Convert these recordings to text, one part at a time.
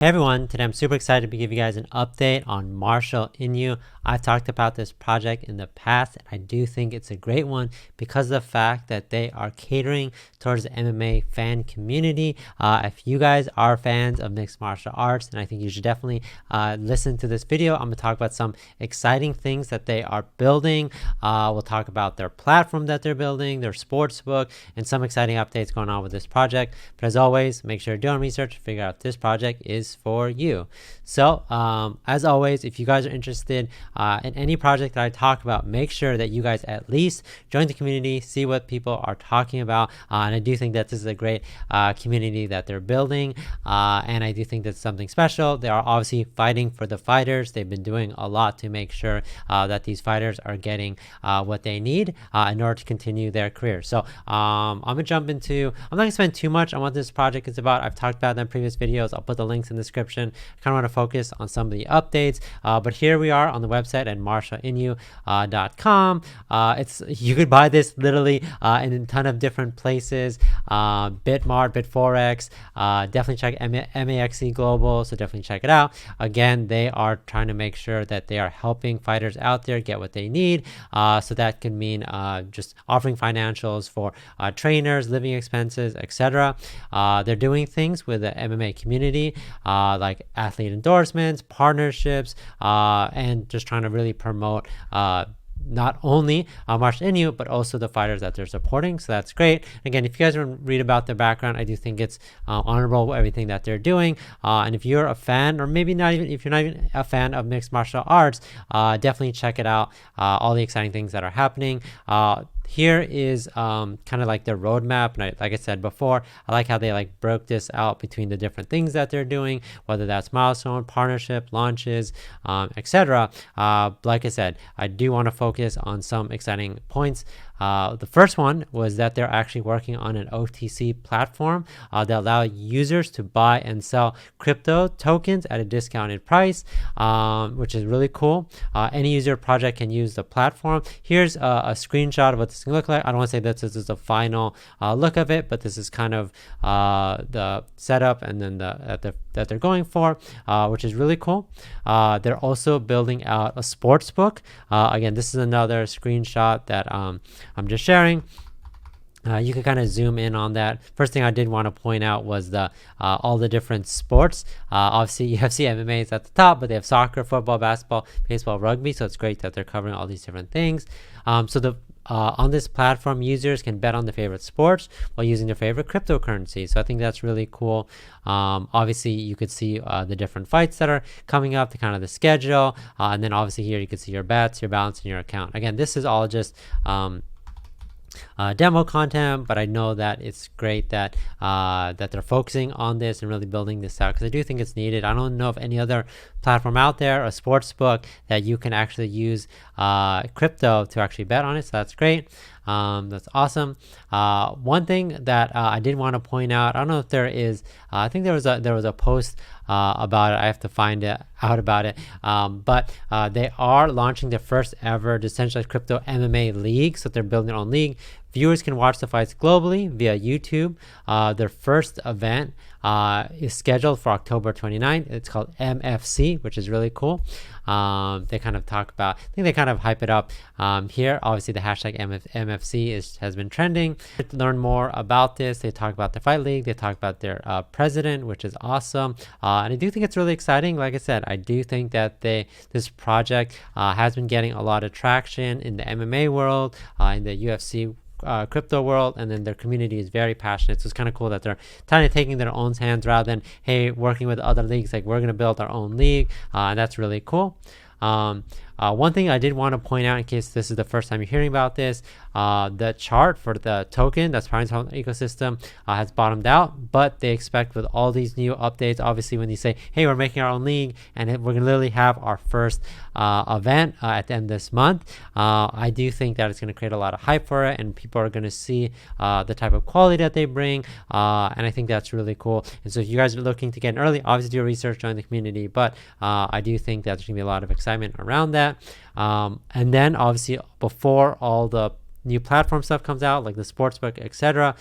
Hey everyone, today I'm super excited to give you guys an update on Marshall Inu. I've talked about this project in the past, and I do think it's a great one because of the fact that they are catering towards the MMA fan community. If you guys are fans of mixed martial arts, then I think you should definitely listen to this video. I'm going to talk about some exciting things that they are building. We'll talk about their platform that they're building, their sports book, and some exciting updates going on with this project. But as always, make sure you're doing research to figure out if this project is for you. So as always, if you guys are interested in any project that I talk about, make sure that you guys at least join the community, see what people are talking about, and I do think that this is a great community that they're building, and I do think that's something special. They are obviously fighting for the fighters. They've been doing a lot to make sure that these fighters are getting what they need in order to continue their career. So I'm gonna jump into, I'm not gonna spend too much on what this project is about. I've talked about it in previous videos. I'll put the links in the description. I kind of want to focus on some of the updates, but here we are on the website at marshallinu.com. You could buy this literally in a ton of different places, Bitmart, Bitforex, definitely check MAXE Global, so definitely check it out. Again, they are trying to make sure that they are helping fighters out there get what they need, so that can mean just offering financials for trainers, living expenses, etc. They're doing things with the MMA community, like athlete endorsements, partnerships, and just trying to really promote not only Marshall Inu, but also the fighters that they're supporting. So that's great. Again, if you guys want to read about their background, I do think it's honorable, everything that they're doing. And if you're a fan, or maybe not even, if you're not even a fan of mixed martial arts, definitely check it out. All the exciting things that are happening. Here is kind of like their roadmap, and like I said before, I like how they like broke this out between the different things that they're doing, whether that's milestone, partnership, launches, etc. Like I said, I do want to focus on some exciting points. The first one was that they're actually working on an OTC platform that allow users to buy and sell crypto tokens at a discounted price, which is really cool. Any user project can use the platform. Here's a screenshot of what this can look like. I don't want to say that this is the final look of it, but this is kind of the setup and then that they're going for, which is really cool. They're also building out a sports book. Again, this is another screenshot that I'm just sharing. You can kind of zoom in on that. First thing I did want to point out was the all the different sports. Obviously, UFC MMA is at the top, but they have soccer, football, basketball, baseball, rugby. So it's great that they're covering all these different things. On this platform, users can bet on their favorite sports while using their favorite cryptocurrency. So I think that's really cool. Obviously, you could see the different fights that are coming up, the kind of the schedule, and then obviously here you can see your bets, your balance, and your account. Again, this is all just demo content, but I know that it's great that that they're focusing on this and really building this out, because I do think it's needed. I don't know of any other platform out there, a sports book, that you can actually use crypto to actually bet on it. So that's great. That's awesome. One thing that I did want to point out, I don't know if there is, I think there was a post about it. I have to find out about it. But they are launching the first ever decentralized crypto MMA league. So they're building their own league. Viewers can watch the fights globally via YouTube. Their first event is scheduled for October 29th. It's called MFC, which is really cool. They kind of talk about, I think they kind of hype it up here. Obviously, the hashtag MFC has been trending. To learn more about this, they talk about the fight league. They talk about their president, which is awesome. And I do think it's really exciting. Like I said, I do think that this project has been getting a lot of traction in the MMA world, in the UFC crypto world, and then their community is very passionate. So it's kind of cool that they're kind of taking their own hands rather than, hey, working with other leagues, like we're going to build our own league, and that's really cool. One thing I did want to point out, in case this is the first time you're hearing about this, the chart for the token that's powering the ecosystem has bottomed out, but they expect with all these new updates, obviously when you say, hey, we're making our own league and we're going to literally have our first event at the end of this month, I do think that it's going to create a lot of hype for it, and people are going to see the type of quality that they bring, and I think that's really cool. And so if you guys are looking to get in early, obviously do your research, join the community, but I do think that there's going to be a lot of excitement around that. And then obviously before all the new platform stuff comes out, like the sportsbook, etc.,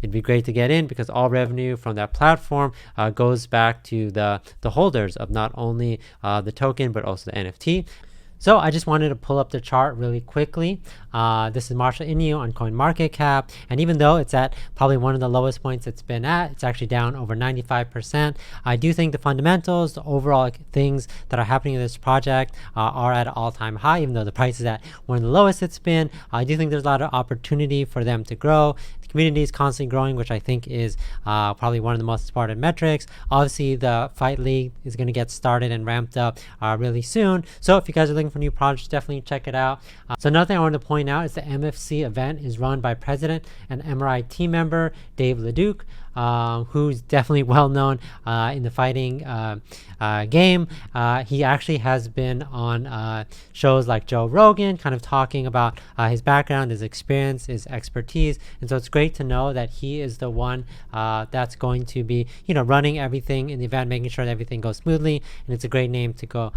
it'd be great to get in, because all revenue from that platform goes back to the holders of not only the token but also the NFT. So I just wanted to pull up the chart really quickly. This is Marshall Inu on CoinMarketCap, and even though it's at probably one of the lowest points it's been at, it's actually down over 95%. I do think the fundamentals, the overall things that are happening in this project are at an all-time high, even though the price is at one of the lowest it's been. I do think there's a lot of opportunity for them to grow. The community is constantly growing, which I think is probably one of the most important metrics. Obviously, the Fight League is going to get started and ramped up really soon. So if you guys are looking for new projects, definitely check it out. So another thing I wanted to point out is the MFC event is run by President and MRI team member Dave Leduc, who's definitely well known in the fighting game. He actually has been on shows like Joe Rogan, kind of talking about his background, his experience, his expertise. And so it's great to know that he is the one that's going to be, running everything in the event, making sure that everything goes smoothly. And it's a great name to go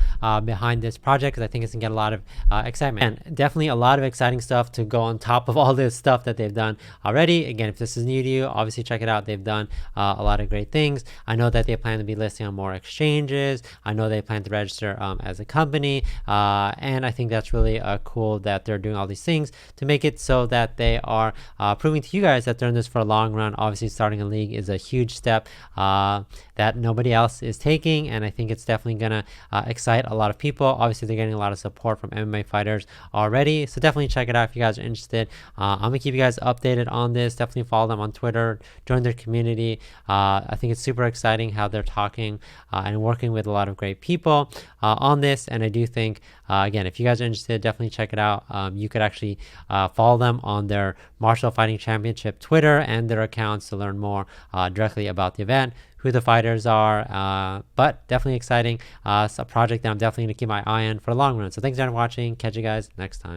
behind this project, because I think it's gonna get a lot of excitement. And definitely a lot of exciting stuff to go on top of all this stuff that they've done already. Again, if this is new to you, obviously check it out. They've done a lot of great things. I know that they plan to be listing on more exchanges. I know they plan to register as a company, and I think that's really cool that they're doing all these things to make it so that they are proving to you guys that they're in this for a long run. Obviously, starting a league is a huge step that nobody else is taking, and I think it's definitely gonna excite a lot of people. Obviously, they're getting a lot of support from MMA fighters already, so definitely check it out if you guys are interested. I'm gonna keep you guys updated on this. Definitely follow them on Twitter, join their community. I think it's super exciting how they're talking and working with a lot of great people on this, and I do think again, if you guys are interested, definitely check it out. You could actually follow them on their Martial Fighting Championship Twitter and their accounts to learn more directly about the event, who the fighters are, but definitely exciting. It's a project that I'm definitely going to keep my eye on for the long run. So thanks for watching. Catch you guys next time.